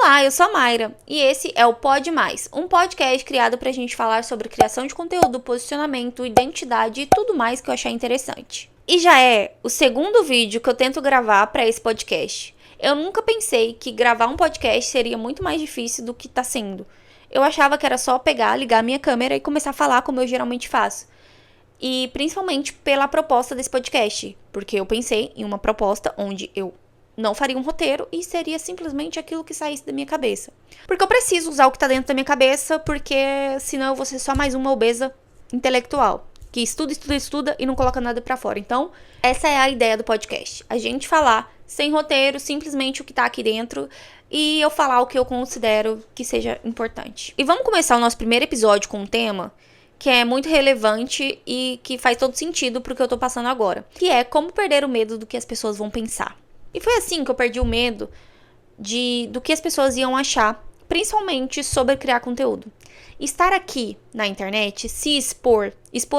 Olá, eu sou a Mayra e esse é o Pod Mais, um podcast criado pra gente falar sobre criação de conteúdo, posicionamento, identidade e tudo mais que eu achar interessante. E já é o segundo vídeo que eu tento gravar pra esse podcast. Eu nunca pensei que gravar um podcast seria muito mais difícil do que tá sendo. Eu achava que era só pegar, ligar minha câmera e começar a falar como eu geralmente faço. E principalmente pela proposta desse podcast, porque eu pensei em uma proposta onde eu não faria um roteiro e seria simplesmente aquilo que saísse da minha cabeça. Porque eu preciso usar o que tá dentro da minha cabeça, porque senão eu vou ser só mais uma obesa intelectual, que estuda e não coloca nada pra fora. Então, essa é a ideia do podcast. A gente falar sem roteiro, simplesmente o que tá aqui dentro, e eu falar o que eu considero que seja importante. E vamos começar o nosso primeiro episódio com um tema que é muito relevante e que faz todo sentido pro que eu tô passando agora, que é como perder o medo do que as pessoas vão pensar. E foi assim que eu perdi o medo do que as pessoas iam achar, principalmente sobre criar conteúdo. Estar aqui na internet, se expor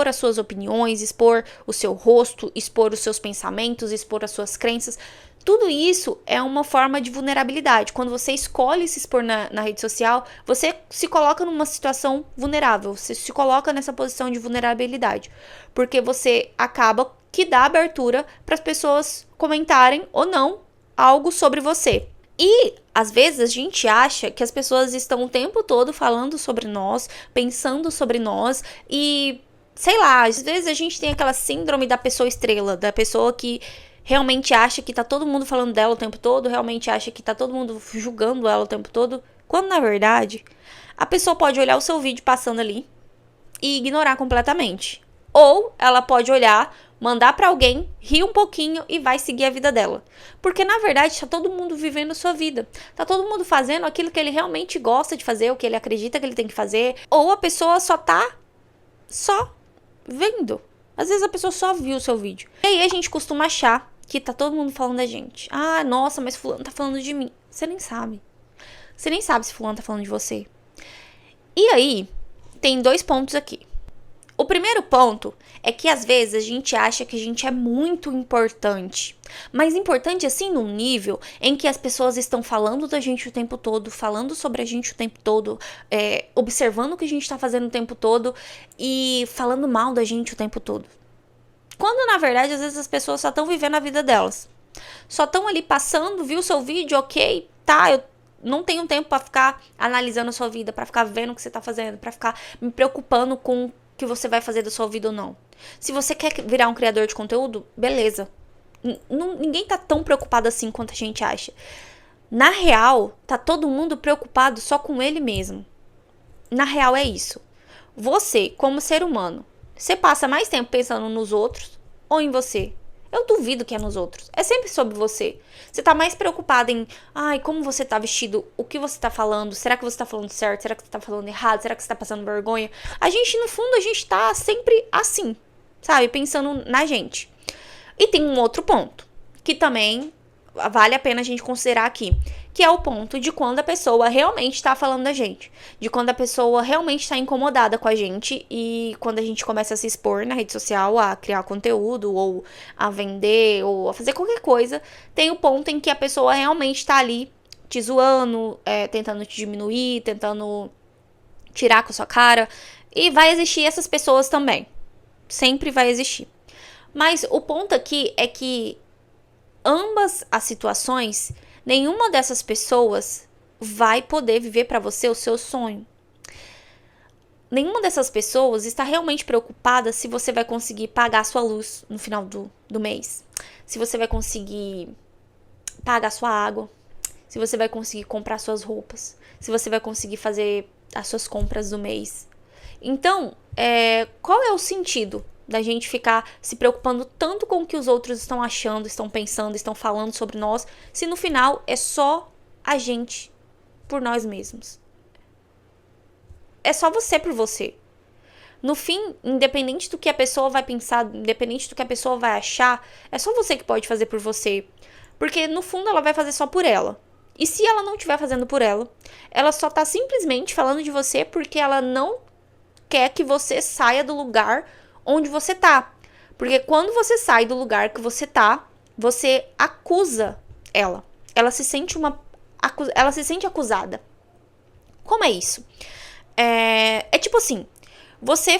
as suas opiniões, expor o seu rosto, expor os seus pensamentos, expor as suas crenças, tudo isso é uma forma de vulnerabilidade. Quando você escolhe se expor na rede social, você se coloca numa situação vulnerável, você se coloca nessa posição de vulnerabilidade, porque você acaba que dá abertura para as pessoas comentarem ou não algo sobre você. E, às vezes, a gente acha que as pessoas estão o tempo todo falando sobre nós, pensando sobre nós e, sei lá, às vezes a gente tem aquela síndrome da pessoa estrela, da pessoa que realmente acha que tá todo mundo falando dela o tempo todo, realmente acha que tá todo mundo julgando ela o tempo todo, quando, na verdade, a pessoa pode olhar o seu vídeo passando ali e ignorar completamente. Ou ela pode olhar, mandar pra alguém, rir um pouquinho e vai seguir a vida dela. Porque, na verdade, tá todo mundo vivendo a sua vida. Tá todo mundo fazendo aquilo que ele realmente gosta de fazer, o que ele acredita que ele tem que fazer. Ou a pessoa só vendo. Às vezes a pessoa só viu o seu vídeo. E aí a gente costuma achar que tá todo mundo falando da gente. Ah, nossa, mas fulano tá falando de mim. Você nem sabe. Você nem sabe se fulano tá falando de você. E aí, tem 2 pontos aqui. O primeiro ponto é que às vezes a gente acha que a gente é muito importante. Mas importante assim num nível em que as pessoas estão falando da gente o tempo todo, falando sobre a gente o tempo todo, observando o que a gente tá fazendo o tempo todo e falando mal da gente o tempo todo. Quando na verdade às vezes as pessoas só estão vivendo a vida delas. Só estão ali passando, viu o seu vídeo, ok, tá, eu não tenho tempo pra ficar analisando a sua vida, pra ficar vendo o que você tá fazendo, pra ficar me preocupando com que você vai fazer da sua vida ou não. Se você quer virar um criador de conteúdo, beleza. Ninguém tá tão preocupado assim quanto a gente acha. Na real, tá todo mundo preocupado só com ele mesmo. Na real é isso. Você, como ser humano, você passa mais tempo pensando nos outros ou em você? Eu duvido que é nos outros. É sempre sobre você. Você tá mais preocupada em, como você tá vestido, o que você tá falando, será que você tá falando certo, será que você tá falando errado, será que você tá passando vergonha? A gente, no fundo, a gente tá sempre assim, sabe? Pensando na gente. E tem um outro ponto, que também vale a pena a gente considerar aqui, que é o ponto de quando a pessoa realmente tá falando da gente, de quando a pessoa realmente tá incomodada com a gente e quando a gente começa a se expor na rede social, a criar conteúdo ou a vender ou a fazer qualquer coisa, tem o ponto em que a pessoa realmente tá ali te zoando, tentando te diminuir, tentando tirar com a sua cara, e vai existir essas pessoas também, sempre vai existir. Mas o ponto aqui é que ambas as situações, nenhuma dessas pessoas vai poder viver para você o seu sonho. Nenhuma dessas pessoas está realmente preocupada se você vai conseguir pagar a sua luz no final do mês. Se você vai conseguir pagar a sua água. Se você vai conseguir comprar suas roupas. Se você vai conseguir fazer as suas compras do mês. Então, qual é o sentido da gente ficar se preocupando tanto com o que os outros estão achando, estão pensando, estão falando sobre nós, se no final é só a gente por nós mesmos? É só você por você. No fim, independente do que a pessoa vai pensar, independente do que a pessoa vai achar, é só você que pode fazer por você. Porque no fundo ela vai fazer só por ela. E se ela não estiver fazendo por ela, ela só tá simplesmente falando de você porque ela não quer que você saia do lugar onde você tá. Porque quando você sai do lugar que você tá, você acusa ela. Ela se sente uma ela se sente acusada. Como é isso? É tipo assim, você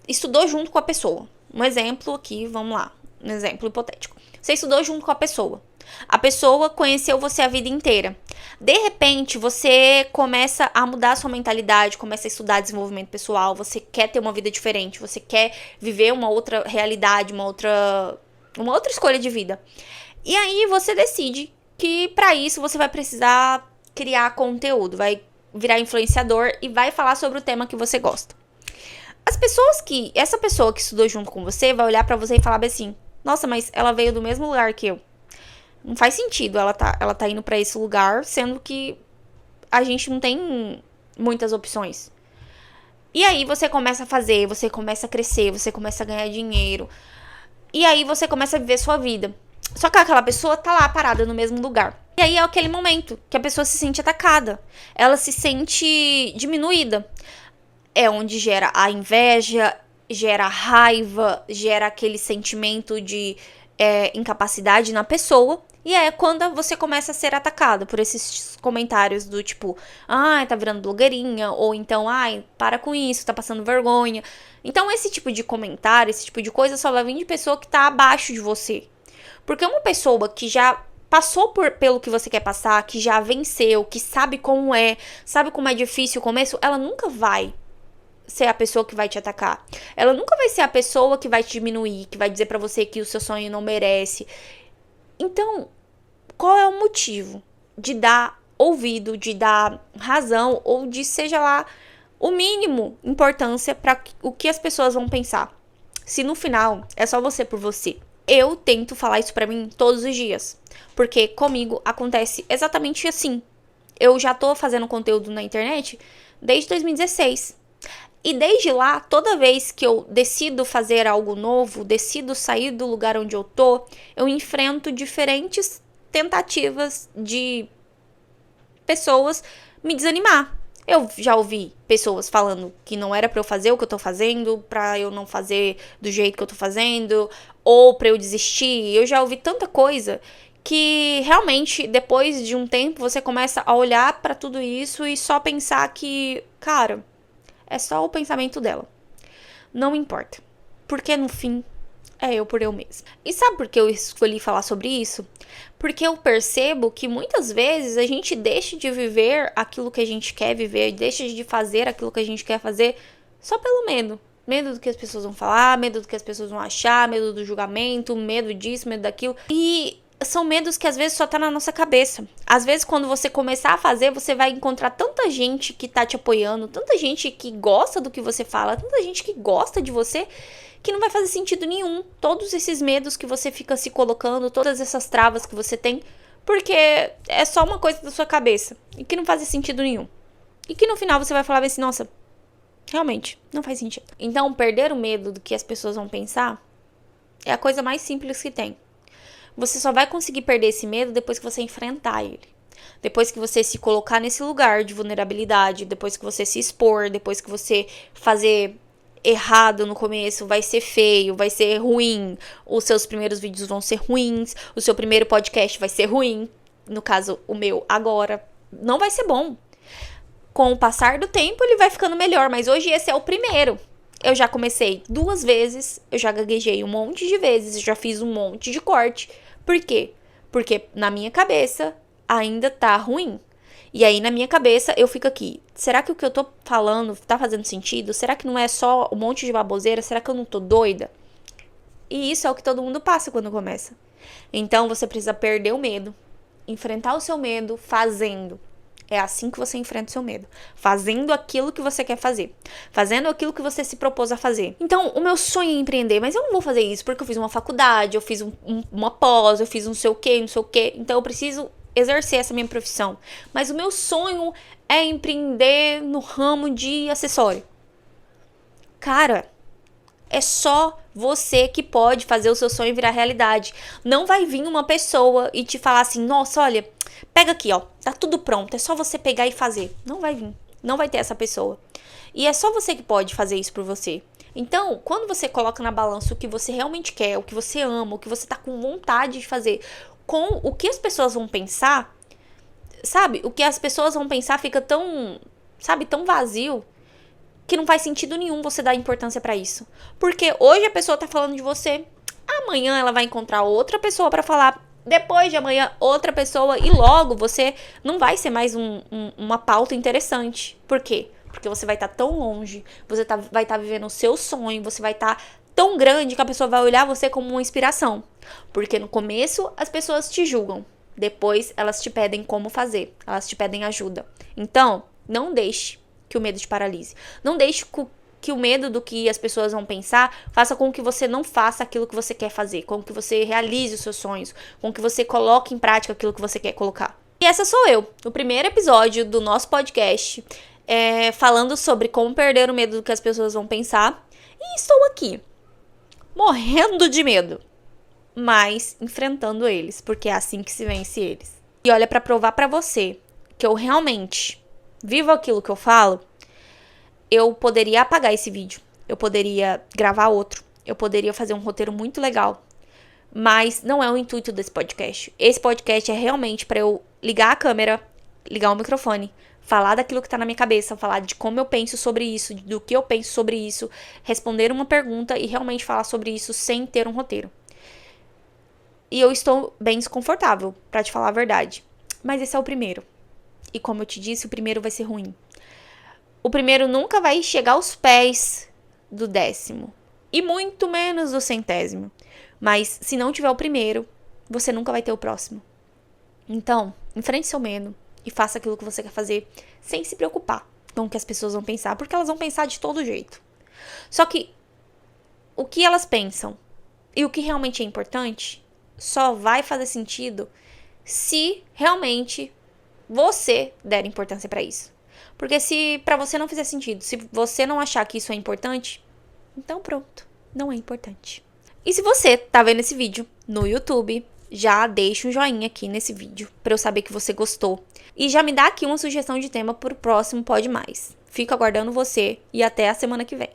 estudou junto com a pessoa. Um exemplo aqui, vamos lá. Um exemplo hipotético. Você estudou junto com a pessoa. A pessoa conheceu você a vida inteira. De repente, você começa a mudar a sua mentalidade, começa a estudar desenvolvimento pessoal, você quer ter uma vida diferente, você quer viver uma outra realidade, uma outra escolha de vida. E aí você decide que para isso você vai precisar criar conteúdo, vai virar influenciador e vai falar sobre o tema que você gosta. Essa pessoa que estudou junto com você vai olhar pra você e falar assim: nossa, mas ela veio do mesmo lugar que eu. Não faz sentido ela tá indo pra esse lugar, sendo que a gente não tem muitas opções. E aí você começa a fazer, você começa a crescer, você começa a ganhar dinheiro. E aí você começa a viver sua vida. Só que aquela pessoa tá lá parada no mesmo lugar. E aí é aquele momento que a pessoa se sente atacada. Ela se sente diminuída. É onde gera a inveja, gera a raiva, gera aquele sentimento de incapacidade na pessoa. E é quando você começa a ser atacada por esses comentários do tipo, ai, tá virando blogueirinha, ou então, ai, para com isso, tá passando vergonha. Então esse tipo de comentário, esse tipo de coisa só vai vir de pessoa que tá abaixo de você. Porque uma pessoa que já passou pelo que você quer passar, que já venceu, que sabe como é difícil o começo, ela nunca vai ser a pessoa que vai te atacar. Ela nunca vai ser a pessoa que vai te diminuir, que vai dizer pra você que o seu sonho não merece. Então, qual é o motivo de dar ouvido, de dar razão, ou de, seja lá, o mínimo importância para o que as pessoas vão pensar? Se no final é só você por você. Eu tento falar isso pra mim todos os dias, porque comigo acontece exatamente assim. Eu já tô fazendo conteúdo na internet desde 2016. E desde lá, toda vez que eu decido fazer algo novo, decido sair do lugar onde eu tô, eu enfrento diferentes tentativas de pessoas me desanimar. Eu já ouvi pessoas falando que não era pra eu fazer o que eu tô fazendo, pra eu não fazer do jeito que eu tô fazendo, ou pra eu desistir. Eu já ouvi tanta coisa que realmente, depois de um tempo, você começa a olhar pra tudo isso e só pensar que, cara, é só o pensamento dela. Não importa. Porque no fim, é eu por eu mesma. E sabe por que eu escolhi falar sobre isso? Porque eu percebo que muitas vezes a gente deixa de viver aquilo que a gente quer viver, deixa de fazer aquilo que a gente quer fazer só pelo medo. Medo do que as pessoas vão falar, medo do que as pessoas vão achar, medo do julgamento, medo disso, medo daquilo. E são medos que às vezes só tá na nossa cabeça. Às vezes quando você começar a fazer, você vai encontrar tanta gente que tá te apoiando, tanta gente que gosta do que você fala, tanta gente que gosta de você, que não vai fazer sentido nenhum. Todos esses medos que você fica se colocando, todas essas travas que você tem, porque é só uma coisa da sua cabeça e que não faz sentido nenhum. E que no final você vai falar assim, nossa, realmente, não faz sentido. Então, perder o medo do que as pessoas vão pensar é a coisa mais simples que tem. Você só vai conseguir perder esse medo depois que você enfrentar ele. Depois que você se colocar nesse lugar de vulnerabilidade, depois que você se expor, depois que você fazer errado no começo, vai ser feio, vai ser ruim. Os seus primeiros vídeos vão ser ruins, o seu primeiro podcast vai ser ruim. No caso, o meu agora não vai ser bom. Com o passar do tempo, ele vai ficando melhor, mas hoje esse é o primeiro. Eu já comecei 2 vezes, eu já gaguejei um monte de vezes, eu já fiz um monte de corte. Por quê? Porque na minha cabeça ainda tá ruim. E aí na minha cabeça eu fico aqui, será que o que eu tô falando tá fazendo sentido? Será que não é só um monte de baboseira? Será que eu não tô doida? E isso é o que todo mundo passa quando começa. Então você precisa perder o medo, enfrentar o seu medo fazendo. É assim que você enfrenta o seu medo. Fazendo aquilo que você quer fazer. Fazendo aquilo que você se propôs a fazer. Então, o meu sonho é empreender, mas eu não vou fazer isso porque eu fiz uma faculdade, eu fiz uma pós, eu fiz não sei o quê, não sei o quê. Então, eu preciso exercer essa minha profissão. Mas o meu sonho é empreender no ramo de acessório. Cara, é só você que pode fazer o seu sonho virar realidade. Não vai vir uma pessoa e te falar assim, nossa, olha, pega aqui, ó, tá tudo pronto, é só você pegar e fazer. Não vai vir, não vai ter essa pessoa. E é só você que pode fazer isso por você. Então, quando você coloca na balança o que você realmente quer, o que você ama, o que você tá com vontade de fazer, com o que as pessoas vão pensar, sabe, o que as pessoas vão pensar fica tão, sabe, tão vazio, que não faz sentido nenhum você dar importância pra isso. Porque hoje a pessoa tá falando de você, amanhã ela vai encontrar outra pessoa pra falar, depois de amanhã outra pessoa, e logo você não vai ser mais uma pauta interessante. Por quê? Porque você vai estar tão longe, você vai estar vivendo o seu sonho, você vai estar tão grande que a pessoa vai olhar você como uma inspiração. Porque no começo as pessoas te julgam, depois elas te pedem como fazer, elas te pedem ajuda. Então, não deixe que o medo te paralise. Não deixe que o medo do que as pessoas vão pensar faça com que você não faça aquilo que você quer fazer, com que você realize os seus sonhos, com que você coloque em prática aquilo que você quer colocar. E essa sou eu, no primeiro episódio do nosso podcast, falando sobre como perder o medo do que as pessoas vão pensar. E estou aqui, morrendo de medo, mas enfrentando eles, porque é assim que se vence eles. E olha, para provar para você que eu realmente vivo aquilo que eu falo, eu poderia apagar esse vídeo, eu poderia gravar outro, eu poderia fazer um roteiro muito legal, mas não é o intuito desse podcast. Esse podcast é realmente para eu ligar a câmera, ligar o microfone, falar daquilo que tá na minha cabeça, falar de como eu penso sobre isso, do que eu penso sobre isso, responder uma pergunta e realmente falar sobre isso sem ter um roteiro. E eu estou bem desconfortável, pra te falar a verdade. Mas esse é o primeiro. E como eu te disse, o primeiro vai ser ruim. O primeiro nunca vai chegar aos pés do 10º. E muito menos do 100º. Mas se não tiver o primeiro, você nunca vai ter o próximo. Então, enfrente seu medo e faça aquilo que você quer fazer sem se preocupar com o que as pessoas vão pensar, porque elas vão pensar de todo jeito. Só que o que elas pensam e o que realmente é importante só vai fazer sentido se realmente você der importância pra isso. Porque se pra você não fizer sentido, se você não achar que isso é importante, então pronto, não é importante. E se você tá vendo esse vídeo no YouTube, já deixa um joinha aqui nesse vídeo pra eu saber que você gostou. E já me dá aqui uma sugestão de tema pro próximo Pode Mais. Fico aguardando você e até a semana que vem.